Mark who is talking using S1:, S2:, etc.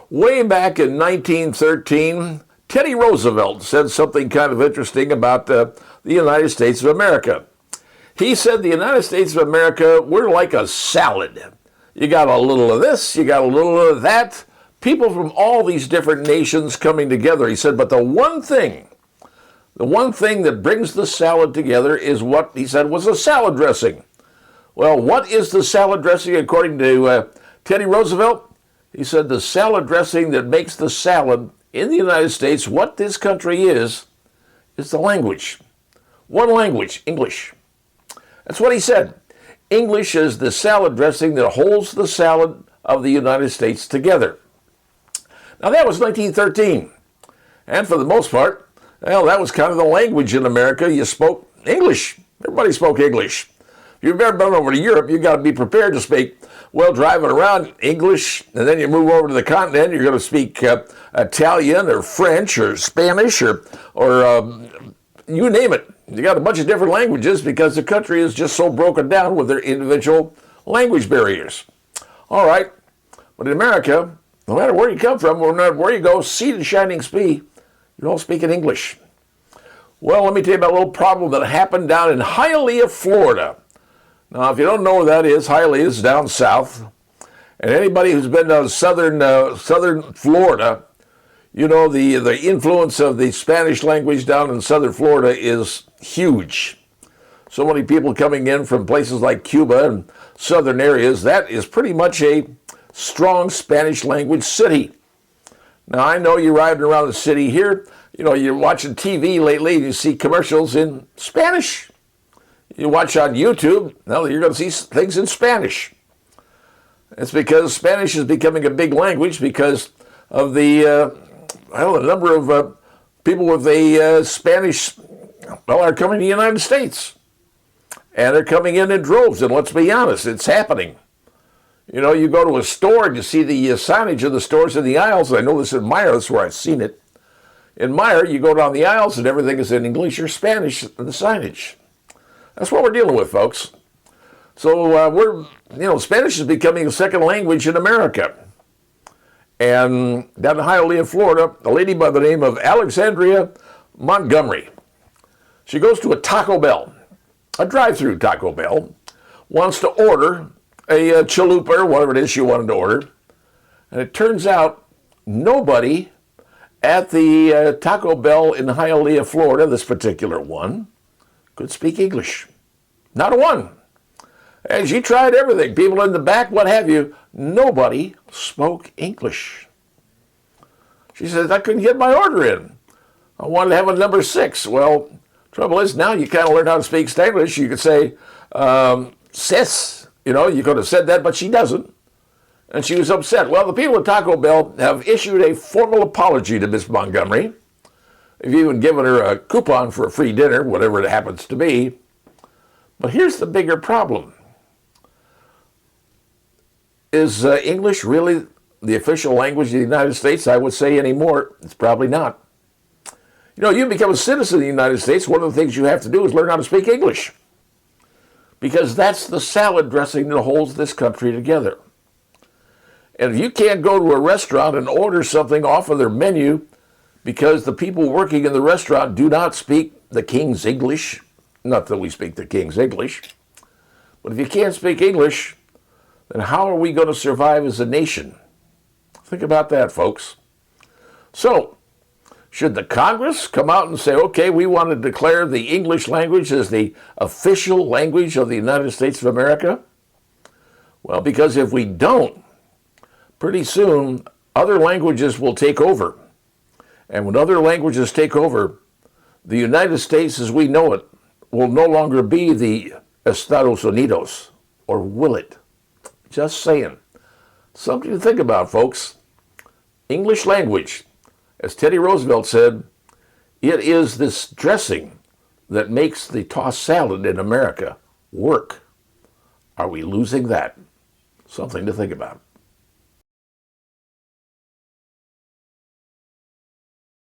S1: Way back in 1913, Teddy Roosevelt said something kind of interesting about the United States of America. He said the United States of America, we're like a salad. You got a little of this, you got a little of that. People from all these different nations coming together. He said, but the one thing that brings the salad together is what he said was a salad dressing. Well, what is the salad dressing according to Teddy Roosevelt? He said the salad dressing that makes the salad in the United States, what this country is the language. One language, English. That's what he said. English is the salad dressing that holds the salad of the United States together. Now that was 1913. And for the most part, well, that was kind of the language in America. You spoke English. Everybody spoke English. If you've ever been over to Europe, you've got to be prepared to speak, well, driving around English, and then you move over to the continent, you're going to speak Italian or French or Spanish or you name it. You got a bunch of different languages because the country is just so broken down with their individual language barriers. All right, but in America, no matter where you come from, no matter where you go, seed and shining spee, you're all speaking English. Well, let me tell you about a little problem that happened down in Hialeigh, Florida. Now, if you don't know where that is, Hialeigh is down south. And anybody who's been to southern Florida, you know the influence of the Spanish language down in southern Florida is huge. So many people coming in from places like Cuba and southern areas, that is pretty much a strong Spanish language city. Now, I know you're riding around the city here, you know, you're watching TV lately and you see commercials in Spanish. You watch on YouTube, now you're going to see things in Spanish. It's because Spanish is becoming a big language because of the number of people with a Spanish, well, are coming to the United States. And they're coming in droves, and let's be honest, it's happening. You know, you go to a store and you see the signage of the stores in the aisles. I know this in Meijer, that's where I've seen it. In Meijer, you go down the aisles and everything is in English or Spanish in the signage. That's what we're dealing with, folks. So Spanish is becoming a second language in America. And down in Hialeigh, Florida, a lady by the name of Alexandria Montgomery. She goes to a Taco Bell, a drive-through Taco Bell, wants to order a chalupa or whatever it is she wanted to order. And it turns out nobody at the Taco Bell in Hialeah, Florida, this particular one, could speak English. Not a one. And she tried everything. People in the back, what have you. Nobody spoke English. She says, I couldn't get my order in. I wanted to have a number 6. Well, trouble is now you kind of learn how to speak Spanglish. You could say, sis. You know, you could have said that, but she doesn't. And she was upset. Well, the people at Taco Bell have issued a formal apology to Miss Montgomery. They've even given her a coupon for a free dinner, whatever it happens to be. But here's the bigger problem. Is English really the official language of the United States? I would say anymore, it's probably not. You know, you become a citizen of the United States, one of the things you have to do is learn how to speak English. Because that's the salad dressing that holds this country together. And if you can't go to a restaurant and order something off of their menu because the people working in the restaurant do not speak the King's English, not that we speak the King's English, but if you can't speak English, then how are we going to survive as a nation? Think about that, folks. So, should the Congress come out and say, okay, we want to declare the English language as the official language of the United States of America? Well, because if we don't, pretty soon other languages will take over. And when other languages take over, the United States as we know it will no longer be the Estados Unidos, or will it? Just saying. Something to think about, folks. English language, as Teddy Roosevelt said, it is this dressing that makes the tossed salad in America work. Are we losing that? Something to think about.